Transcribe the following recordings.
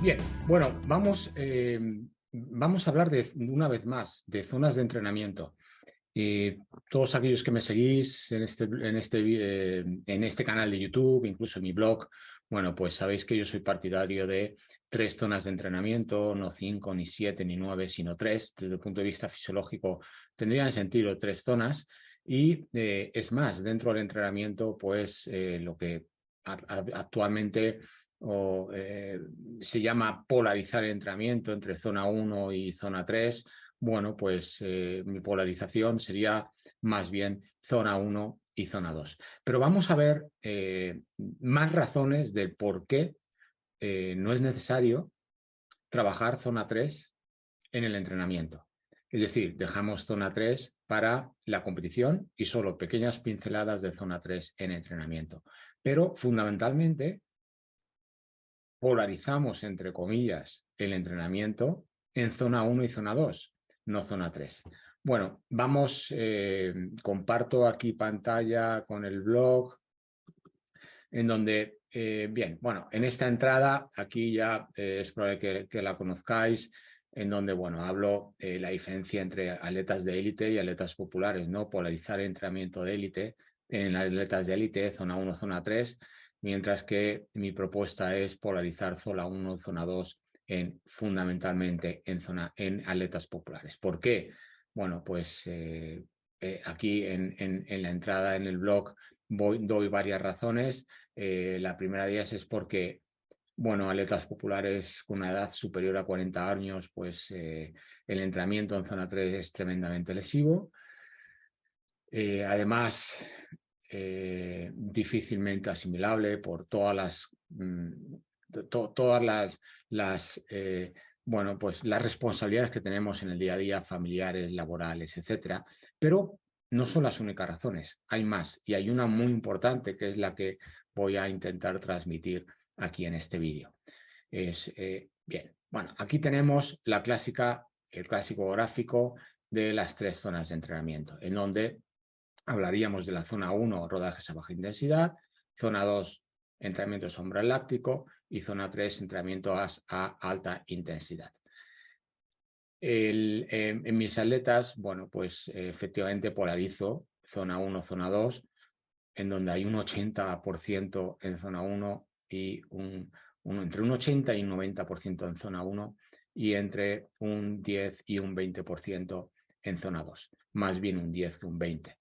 Bien, bueno, vamos a hablar una vez más de zonas de entrenamiento. Todos aquellos que me seguís en este canal de YouTube, incluso en mi blog, bueno, pues sabéis que yo soy partidario de 3 zonas de entrenamiento, no 5, ni 7, ni 9, sino 3. Desde el punto de vista fisiológico tendrían sentido 3 zonas. Y es más, dentro del entrenamiento, pues lo que actualmente se llama polarizar el entrenamiento entre zona 1 y zona 3. Bueno, pues mi polarización sería más bien zona 1 y zona 2. Pero vamos a ver más razones del por qué no es necesario trabajar zona 3 en el entrenamiento. Es decir, dejamos zona 3 para la competición y solo pequeñas pinceladas de zona 3 en entrenamiento. Pero fundamentalmente polarizamos, entre comillas, el entrenamiento en zona 1 y zona 2, no zona 3. Bueno, comparto aquí pantalla con el blog, en donde, bien, bueno, en esta entrada, aquí ya es probable que la conozcáis, en donde, bueno, hablo la diferencia entre atletas de élite y atletas populares, ¿no? Polarizar el entrenamiento de élite en atletas de élite, zona 1, zona 3, mientras que mi propuesta es polarizar zona 1, zona 2 fundamentalmente en atletas populares. ¿Por qué? Bueno, pues aquí en la entrada en el blog doy varias razones. La primera de ellas es porque, bueno, atletas populares con una edad superior a 40 años, pues el entrenamiento en zona 3 es tremendamente lesivo. Además, difícilmente asimilable por todas bueno, pues las responsabilidades que tenemos en el día a día, familiares, laborales, etcétera. Pero no son las únicas razones, hay más, y hay una muy importante que es la que voy a intentar transmitir aquí en este vídeo. Bien, bueno, aquí tenemos el clásico gráfico de las 3 zonas de entrenamiento, en donde hablaríamos de la zona 1, rodajes a baja intensidad, zona 2, entrenamiento sombra láctico y zona 3, entrenamiento a alta intensidad. En mis atletas, bueno, pues efectivamente polarizo zona 1, zona 2, en donde hay un 80% en zona 1 y entre un 80 y un 90% en zona 1 y entre un 10 y un 20% en zona 2, más bien un 10 que un 20.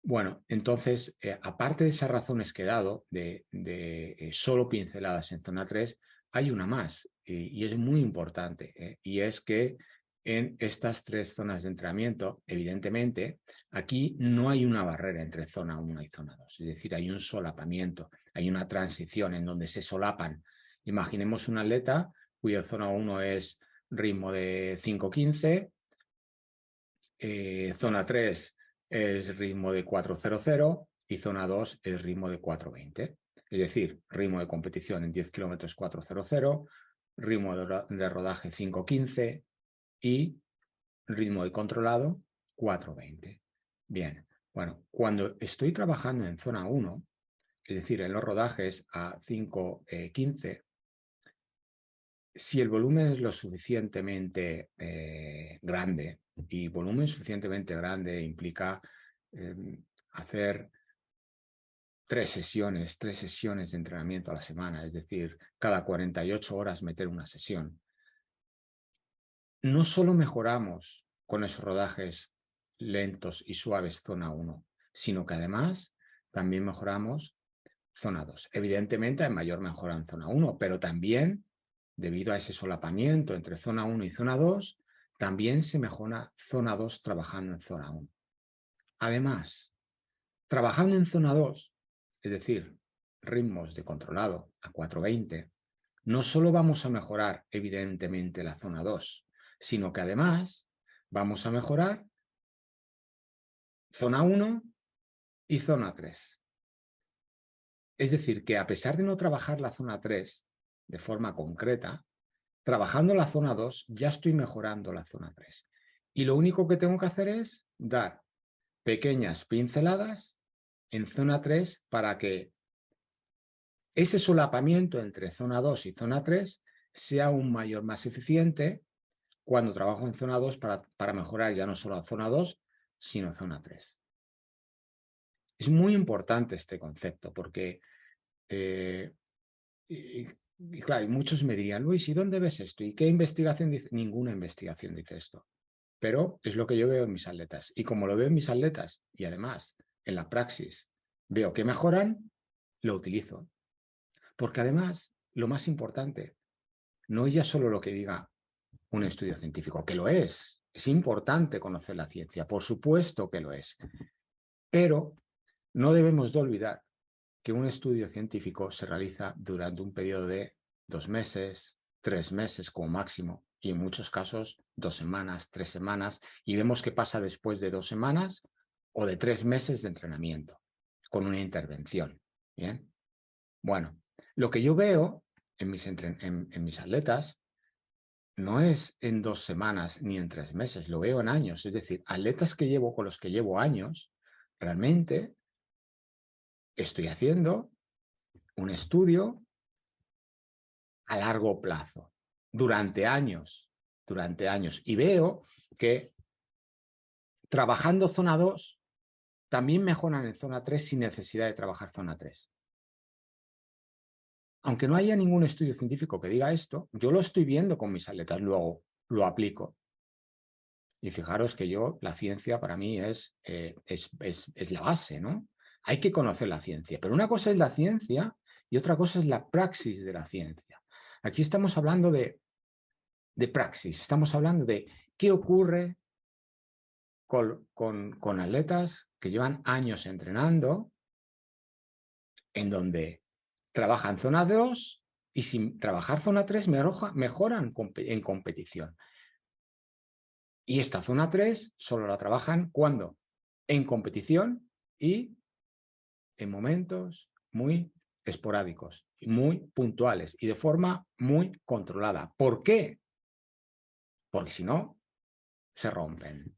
Bueno, entonces, aparte de esas razones que he dado de solo pinceladas en zona 3, hay una más y es muy importante, y es que en estas 3 zonas de entrenamiento, evidentemente, aquí no hay una barrera entre zona 1 y zona 2, es decir, hay un solapamiento, hay una transición en donde se solapan. Imaginemos un atleta cuya zona 1 es ritmo de 5:15, zona 3 es ritmo de 4:00 y zona 2 es ritmo de 4:20. Es decir, ritmo de competición en 10 kilómetros 4:00, ritmo de rodaje 5:15 y ritmo de controlado 4:20. Bien, bueno, cuando estoy trabajando en zona 1, es decir, en los rodajes a 5:15, si el volumen es lo suficientemente grande, y volumen suficientemente grande implica hacer 3 sesiones de entrenamiento a la semana, es decir, cada 48 horas meter una sesión. No solo mejoramos con esos rodajes lentos y suaves zona 1, sino que además también mejoramos zona 2. Evidentemente hay mayor mejora en zona 1, pero también, debido a ese solapamiento entre zona 1 y zona 2, también se mejora zona 2 trabajando en zona 1. Además, trabajando en zona 2, es decir, ritmos de controlado a 4:20, no solo vamos a mejorar evidentemente la zona 2, sino que además vamos a mejorar zona 1 y zona 3. Es decir, que a pesar de no trabajar la zona 3 de forma concreta, trabajando la zona 2 ya estoy mejorando la zona 3. Y lo único que tengo que hacer es dar pequeñas pinceladas en zona 3 para que ese solapamiento entre zona 2 y zona 3 sea aún mayor, más eficiente cuando trabajo en zona 2 para mejorar ya no solo a zona 2, sino a zona 3. Es muy importante este concepto porque, y claro, muchos me dirían, Luis, ¿y dónde ves esto? ¿Y qué investigación dice? Ninguna investigación dice esto. Pero es lo que yo veo en mis atletas. Y como lo veo en mis atletas y además en la praxis veo que mejoran, lo utilizo. Porque además, lo más importante, no es ya solo lo que diga un estudio científico, que lo es. Es importante conocer la ciencia, por supuesto que lo es. Pero no debemos de olvidar que un estudio científico se realiza durante un periodo de 2 meses, 3 meses como máximo, y en muchos casos 2 semanas, 3 semanas, y vemos qué pasa después de 2 semanas o de 3 meses de entrenamiento, con una intervención. ¿Bien? Bueno, lo que yo veo en mis atletas no es en 2 semanas ni en 3 meses, lo veo en años. Es decir, atletas que llevo con los que llevo años, realmente estoy haciendo un estudio a largo plazo, durante años, y veo que trabajando zona 2 también mejoran en zona 3 sin necesidad de trabajar zona 3. Aunque no haya ningún estudio científico que diga esto, yo lo estoy viendo con mis atletas, luego lo aplico. Y fijaros que la ciencia para mí es la base, ¿no? Hay que conocer la ciencia, pero una cosa es la ciencia y otra cosa es la praxis de la ciencia. Aquí estamos hablando de praxis, estamos hablando de qué ocurre con atletas que llevan años entrenando, en donde trabajan zona 2 y sin trabajar zona 3 mejoran en competición. Y esta zona 3 solo la trabajan cuando en competición y en momentos muy esporádicos, muy puntuales y de forma muy controlada. ¿Por qué? Porque si no, se rompen.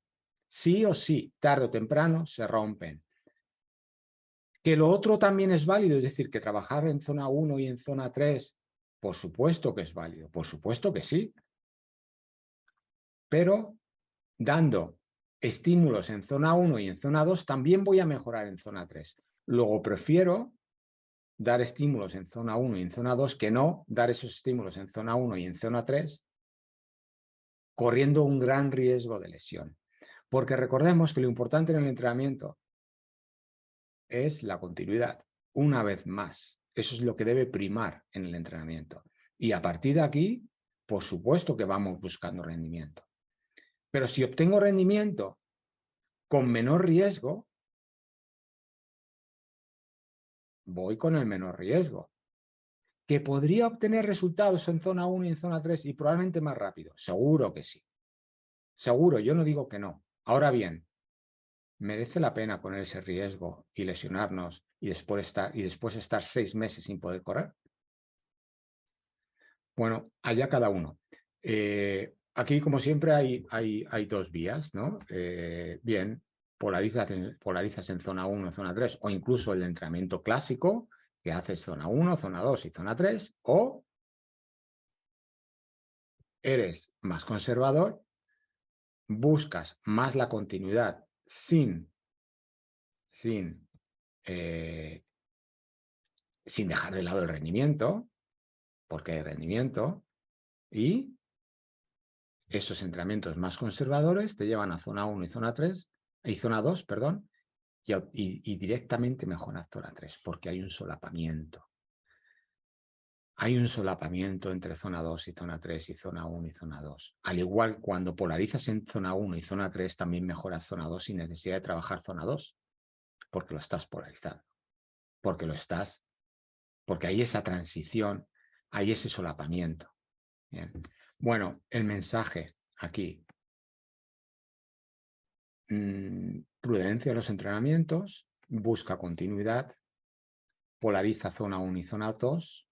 Sí o sí, tarde o temprano, se rompen. Que lo otro también es válido, es decir, que trabajar en zona 1 y en zona 3, por supuesto que es válido, por supuesto que sí. Pero dando estímulos en zona 1 y en zona 2, también voy a mejorar en zona 3. Luego prefiero dar estímulos en zona 1 y en zona 2 que no dar esos estímulos en zona 1 y en zona 3, corriendo un gran riesgo de lesión. Porque recordemos que lo importante en el entrenamiento es la continuidad. Una vez más, eso es lo que debe primar en el entrenamiento. Y a partir de aquí, por supuesto que vamos buscando rendimiento. Pero si obtengo rendimiento con menor riesgo, voy con el menor riesgo. ¿Que podría obtener resultados en zona 1 y en zona 3 y probablemente más rápido? Seguro que sí. Seguro, yo no digo que no. Ahora bien, ¿merece la pena poner ese riesgo y lesionarnos y después estar 6 meses sin poder correr? Bueno, allá cada uno. Aquí, como siempre, hay 2 vías, ¿no? Bien, polarizas en zona 1, zona 3, o incluso el entrenamiento clásico, que haces zona 1, zona 2 y zona 3, o eres más conservador, buscas más la continuidad sin dejar de lado el rendimiento, porque hay rendimiento, y esos entrenamientos más conservadores te llevan a zona 1 y zona 3, y zona 2, perdón, y directamente mejoran zona 3, porque hay un solapamiento. Hay un solapamiento entre zona 2 y zona 3 y zona 1 y zona 2. Al igual, cuando polarizas en zona 1 y zona 3, también mejoras zona 2 sin necesidad de trabajar zona 2, porque lo estás polarizando, porque hay esa transición, hay ese solapamiento. Bien. Bueno, el mensaje aquí. Prudencia en los entrenamientos, busca continuidad, polariza zona 1 y zona 2,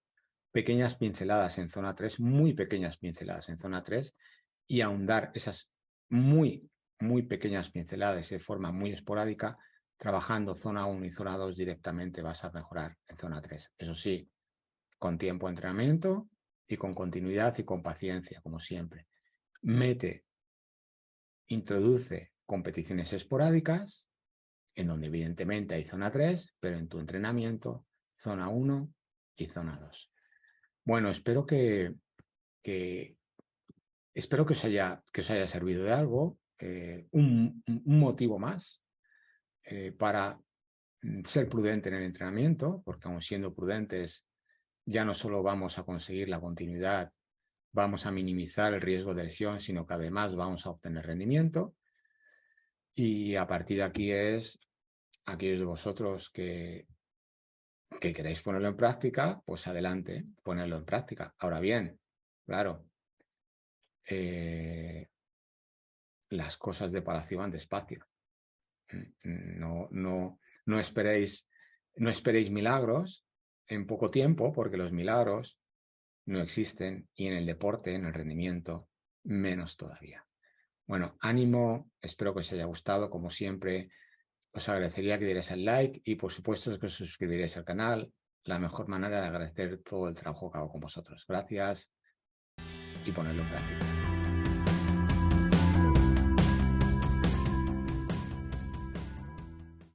pequeñas pinceladas en zona 3, muy pequeñas pinceladas en zona 3, y ahondar esas muy, muy pequeñas pinceladas de forma muy esporádica, trabajando zona 1 y zona 2 directamente vas a mejorar en zona 3. Eso sí, con tiempo de entrenamiento y con continuidad y con paciencia, como siempre. Introduce competiciones esporádicas, en donde evidentemente hay zona 3, pero en tu entrenamiento, zona 1 y zona 2. Bueno, espero que os haya servido de algo, un motivo más para ser prudente en el entrenamiento, porque aun siendo prudentes, ya no solo vamos a conseguir la continuidad, vamos a minimizar el riesgo de lesión, sino que además vamos a obtener rendimiento. Y a partir de aquí es aquellos de vosotros que queréis ponerlo en práctica, pues adelante, ponerlo en práctica. Ahora bien, claro, las cosas de Palacio van despacio. No esperéis milagros en poco tiempo, porque los milagros no existen, y en el deporte, en el rendimiento, menos todavía. Bueno, ánimo, espero que os haya gustado. Como siempre, os agradecería que dierais el like y, por supuesto, que os suscribiréis al canal. La mejor manera de agradecer todo el trabajo que hago con vosotros. Gracias y ponerlo en práctica.